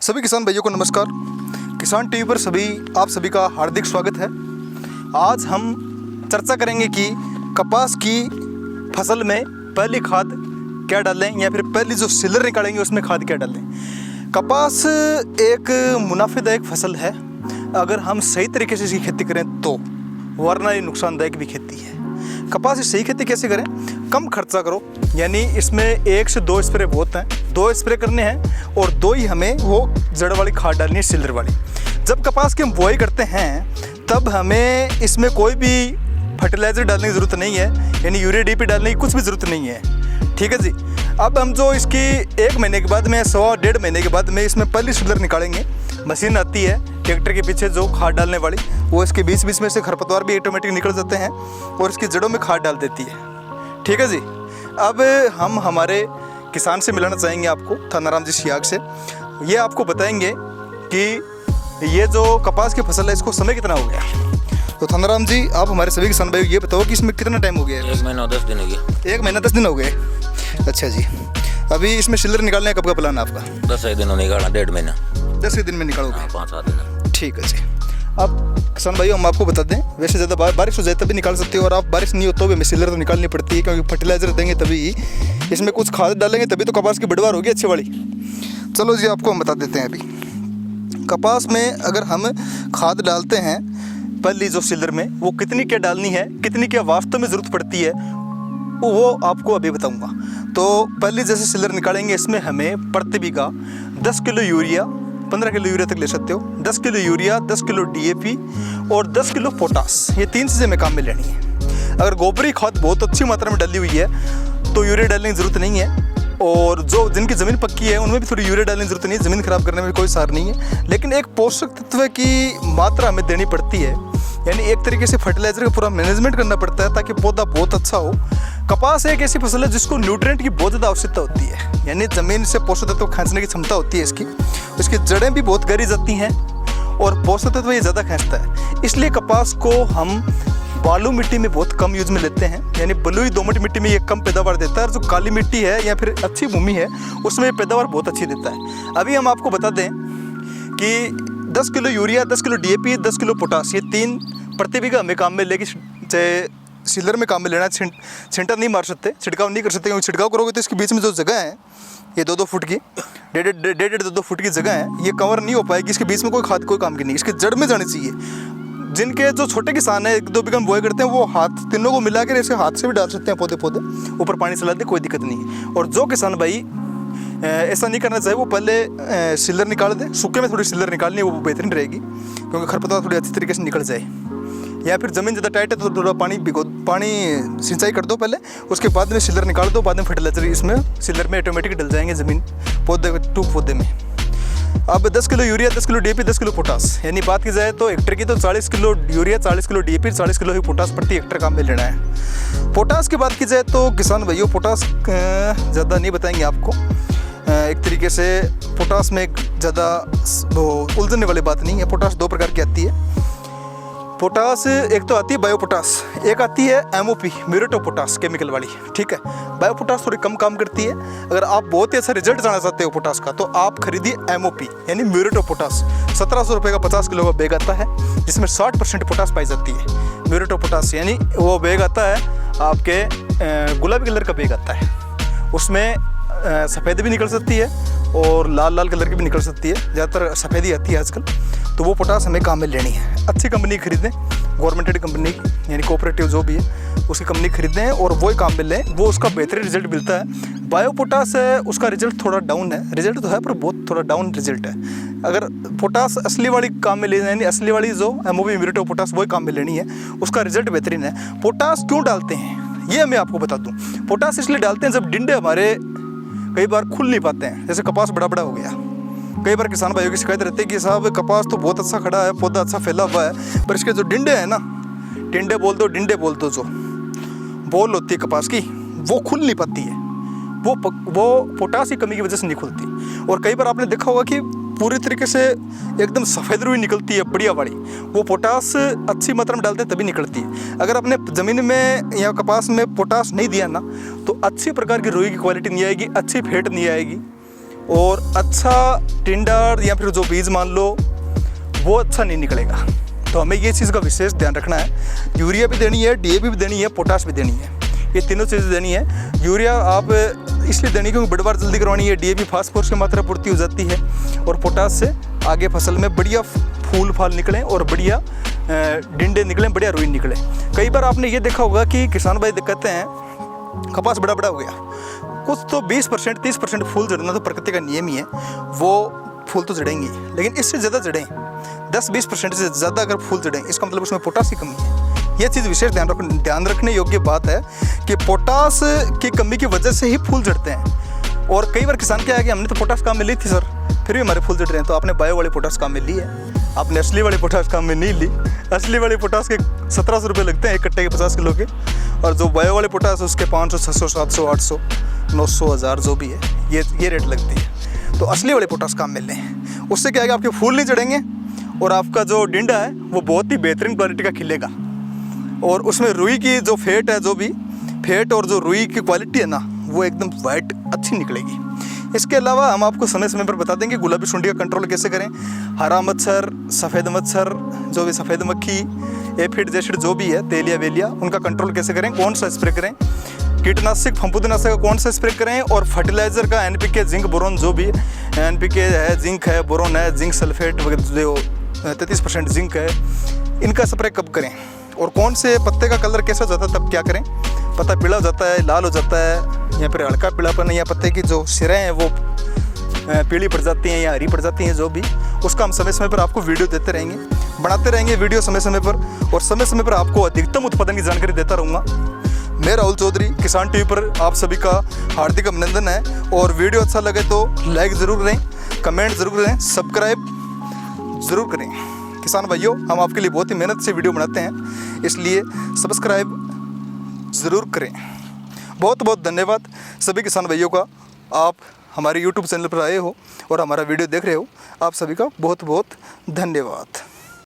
सभी किसान भाइयों को नमस्कार। किसान टीवी पर आप सभी का हार्दिक स्वागत है। आज हम चर्चा करेंगे कि कपास की फसल में पहली खाद क्या डालें या फिर पहली जो सिलर निकालेंगे उसमें खाद क्या डालें। कपास एक मुनाफेदायक फसल है अगर हम सही तरीके से इसकी खेती करें तो, वरना ये नुकसानदायक भी खेती है। कपास की सही खेती कैसे करें? कम खर्चा करो, यानी इसमें 1 से 2 स्प्रे बहुत हैं, 2 स्प्रे करने हैं और 2 ही हमें वो जड़ वाली खाद डालनी है, सिलर वाली। जब कपास की हम बुआई करते हैं तब हमें इसमें कोई भी फर्टिलाइज़र डालने की ज़रूरत नहीं है, यानी यूरिया डीपी डालने की कुछ भी ज़रूरत नहीं है। ठीक है जी। अब हम जो इसकी 1 महीने के बाद में, 1.5 महीने के बाद में इसमें पहली सिलर निकालेंगे। मशीन आती है ट्रैक्टर के पीछे जो खाद डालने वाली, वो इसके बीच बीच में से खरपतवार भी ऑटोमेटिक निकल जाते हैं और इसकी जड़ों में खाद डाल देती है। ठीक है जी। अब हम हमारे किसान से मिलाना चाहेंगे आपको, थानाराम जी सियाग से। ये आपको बताएंगे कि ये जो कपास की फसल है इसको समय कितना हो गया। तो थानाराम जी, आप हमारे सभी किसान भाई ये बताओ कि इसमें कितना टाइम हो गया है? 1 महीना 10 दिन हो गया। 1 महीना 10 दिन हो गए। अच्छा जी। अभी इसमें सिलर निकालने का कब का प्लान है आपका? 10 दिन निकालना, 1.5 महीना। 10 दिन में निकालोगे? 5-7 दिन। ठीक है जी। अब किसान भाइयों, हम आपको बता दें, वैसे ज़्यादा बारिश हो जाए तभी निकाल सकते हो, और आप बारिश नहीं हो तो भी हमें सिलर तो निकालनी पड़ती है, क्योंकि फर्टिलाइज़र देंगे तभी, इसमें कुछ खाद डालेंगे तभी तो कपास की बढ़वार होगी अच्छी वाली। चलो जी, आपको हम बता देते हैं। अभी कपास में अगर हम खाद डालते हैं पहली जो सिलर में, वो कितनी क्या डालनी है, कितनी क्या वास्तव में ज़रूरत पड़ती है, वो आपको अभी बताऊँगा। तो पहली जैसे सिलर निकालेंगे, इसमें हमें प्रति बीघा 10 किलो यूरिया, 15 किलो यूरिया तक ले सकते हो, 10 किलो यूरिया, 10 किलो डीएपी और 10 किलो पोटास, ये 3 चीज़ें में काम में लेनी है। अगर गोबरी खाद बहुत अच्छी मात्रा में डाली हुई है तो यूरिया डालने की ज़रूरत नहीं है, और जो जिनकी ज़मीन पक्की है उनमें भी थोड़ी यूरिया डालने की ज़रूरत नहीं है, ज़मीन खराब करने में कोई सार नहीं है। लेकिन एक पोषक तत्व की मात्रा हमें देनी पड़ती है, यानी एक तरीके से फर्टिलाइज़र का पूरा मैनेजमेंट करना पड़ता है ताकि पौधा बहुत अच्छा हो। कपास एक ऐसी फसल है जिसको न्यूट्रिएंट की बहुत ज़्यादा आवश्यकता होती है, यानी ज़मीन से पोषक तत्व खींचने की क्षमता होती है इसकी जड़ें भी बहुत गहरी जाती हैं और पोषक तत्व ये ज़्यादा खींचता है। इसलिए कपास को हम बालू मिट्टी में बहुत कम यूज में लेते हैं, यानी बलुई दोमट मिट्टी में ये कम पैदावार देता है, और जो काली मिट्टी है या फिर अच्छी भूमि है उसमें पैदावार बहुत अच्छी देता है। अभी हम आपको बता दें कि 10 kilo urea, 10 kilo DAP, 10 kilo potash, ये 3 प्रति बीघा हमें काम में लेके, चाहे सिलर में काम में लेना, छिंटा नहीं मार सकते, छिड़काव नहीं कर सकते, क्योंकि छिड़काव करोगे तो इसके बीच में जो जगह है, ये 2-2 फुट की, 1.5-2 फुट की जगह है, ये कवर नहीं हो पाएगी। इसके बीच में कोई खाद कोई काम की नहीं, इसके जड़ में जानी चाहिए। जिनके जो छोटे किसान हैं 1-2 बीघा में बोआई करते हैं, वो हाथ तीनों को मिला कर ऐसे हाथ से भी डाल सकते हैं पौधे ऊपर पानी चला दे, कोई दिक्कत नहीं है। और जो किसान भाई ऐसा नहीं करना चाहिए, वो पहले सिलर निकाल दे, सूखे में थोड़ी सिलर निकालनी है, वो बेहतरीन रहेगी, क्योंकि खरपतवार थोड़ी अच्छी तरीके से निकल जाए। या फिर ज़मीन ज़्यादा टाइट है तो थोड़ा पानी सिंचाई कर दो पहले, उसके बाद में सिलर निकाल दो, बाद में फर्टिलाइजर इसमें सिलर में ऑटोमेटिक डल जाएंगे ज़मीन पौधे में। अब 10 kilo urea, 10 kilo DAP, 10 kilo potash, यानी बात की जाए तो हेक्टर की तो 40 kilo urea, 40 kilo DAP, 40 kilo ही पोटास प्रति हेक्टर काम में लेना है। पोटास की बात की जाए तो किसान भाइयों, पोटास ज़्यादा नहीं बताएंगे आपको। एक तरीके से पोटास में ज़्यादा उलझने वाली बात नहीं है। पोटास 2 प्रकार की आती है। पोटास एक तो आती है बायो पोटास, एक आती है MOP, muriate of potash chemical वाली। ठीक है, बायो पोटास थोड़ी कम काम करती है। अगर आप बहुत ही अच्छा रिजल्ट जाना चाहते हो पोटास का, तो आप खरीदिए एमओपी, यानी म्यूरेट ऑफ पोटास। 1700 रुपये का 50 किलो का बैग आता है, जिसमें 60% पोटास पाई जाती है। म्यूरेट ऑफ पोटास, यानी वो बैग आता है आपके गुलाबी कलर का बैग आता है, उसमें सफ़ेद भी निकल सकती है और लाल कलर की भी निकल सकती है, ज़्यादातर सफ़ेद ही आती है आजकल। तो वो पोटास हमें काम में लेनी है। अच्छी कंपनी खरीदें, गवर्नमेंटेड कंपनी की, यानी कोऑपरेटिव जो भी है उसकी कंपनी खरीदें और वही काम में लें, वो उसका बेहतरीन रिजल्ट मिलता है। बायो पोटास है, उसका रिजल्ट थोड़ा डाउन है, रिजल्ट तो है पर बहुत थोड़ा डाउन रिजल्ट है। अगर पोटास असली वाली काम में लेनी, यानी असली वाली जो एमओपी म्यूरेट ऑफ पोटास वही काम में लेनी है, उसका रिजल्ट बेहतरीन है। पोटास क्यों डालते हैं ये मैं आपको बता दूँ। पोटास इसलिए डालते हैं जब डिंडे हमारे कई बार खुल नहीं पाते हैं, जैसे कपास बड़ा हो गया। कई बार किसान भाइयों की शिकायत रहती है कि साहब कपास तो बहुत अच्छा खड़ा है, पौधा अच्छा फैला हुआ है, पर इसके जो डिंडे हैं ना, डिंडे बोल दो जो बोल होती है कपास की, वो खुल नहीं पाती है। वो पोटास की कमी की वजह से नहीं खुलती। और कई बार आपने देखा होगा कि पूरी तरीके से एकदम सफ़ेद रुई निकलती है बढ़िया वाली, वो पोटास अच्छी मात्रा में डालते हैं तभी निकलती है। अगर आपने ज़मीन में या कपास में पोटास नहीं दिया ना, तो अच्छी प्रकार की रुई की क्वालिटी नहीं आएगी, अच्छी फेट नहीं आएगी, और अच्छा टिंडर या फिर जो बीज मान लो वो अच्छा नहीं निकलेगा। तो हमें ये चीज़ का विशेष ध्यान रखना है। यूरिया भी देनी है, DAP भी देनी है, पोटाश भी देनी है, ये तीनों चीज़ें देनी है। यूरिया आप इसलिए देनी क्योंकि बढ़वार जल्दी करवानी है, DAP फास्फोरस की मात्रा पूर्ति हो जाती है, और पोटाश से आगे फसल में बढ़िया फूल फाल निकलें और बढ़िया डिंडे निकलें, बढ़िया रुई निकले। कई बार आपने ये देखा होगा कि किसान भाई कहते हैं कपास बड़ा बड़ा हो गया, कुछ तो 20% 30% फूल जड़ना तो प्रकृति का नियम ही है, वो फूल तो जड़ेंगे, लेकिन इससे ज़्यादा जड़ें 10-20% से ज़्यादा अगर फूल जड़ें, इसका मतलब उसमें पोटाश की कमी है। यह चीज़ विशेष ध्यान रखने योग्य बात है कि पोटाश की कमी की वजह से ही फूल जड़ते हैं। और कई बार किसान क्या है कि हमने तो पोटाश काम में ली थी सर, फिर भी हमारे फूल जड़ रहे हैं। तो आपने बायो वाली पोटाश काम में ली है, आपने असली वाली पोटाश काम में नहीं ली। असली वाली पोटाश के 1700 रुपये लगते हैं एक कट्टे के 50 किलो के, और जो बायो वाले पोटाश उसके 500, 600, 700, 800, 900, 1000 जो भी है, ये रेट लगती है। तो असली वाले पोटाश काम में लें, उससे क्या है कि आपके फूल नहीं चढ़ेंगे और आपका जो डिंडा है वो बहुत ही बेहतरीन क्वालिटी का खिलेगा, और उसमें रुई की जो फेट है, जो भी फेट और जो रुई की क्वालिटी है ना, वो एकदम वाइट अच्छी निकलेगी। इसके अलावा हम आपको समय समय पर बता देंगे गुलाबी सुंडी का कंट्रोल कैसे करें। हरा मच्छर, सफ़ेद मच्छर, जो भी सफ़ेद मक्खी, एफिड जैसिड जो भी है, तेलिया वेलिया, उनका कंट्रोल कैसे करें, कौन सा स्प्रे करें, कीटनाशक फंफूदनाशक का कौन सा स्प्रे करें, और फर्टिलाइज़र का NPK, जिंक, बोरोन, जो भी NPK है, जिंक है, बोरोन है, जिंक सल्फेट वगैरह जो 33% जिंक है, इनका स्प्रे कब करें, और कौन से पत्ते का कलर कैसा हो जाता है तब क्या करें, पत्ता पीला हो जाता है, लाल हो जाता है, या फिर हल्का पीलापन, या पत्ते की जो सिरें हैं वो पीली पड़ जाती हैं या हरी पड़ जाती हैं, जो भी, उसका हम समय समय पर आपको वीडियो देते रहेंगे, बनाते रहेंगे वीडियो समय समय पर, और समय समय पर आपको अधिकतम उत्पादन की जानकारी देता रहूँगा। मैं राहुल चौधरी, किसान टीवी पर आप सभी का हार्दिक अभिनंदन है। और वीडियो अच्छा लगे तो लाइक ज़रूर करें, कमेंट ज़रूर करें, सब्सक्राइब ज़रूर करें। किसान भाइयों, हम आपके लिए बहुत ही मेहनत से वीडियो बनाते हैं, इसलिए सब्सक्राइब ज़रूर करें। बहुत बहुत धन्यवाद सभी किसान भाइयों का, आप हमारे YouTube चैनल पर आए हो और हमारा वीडियो देख रहे हो, आप सभी का बहुत बहुत धन्यवाद।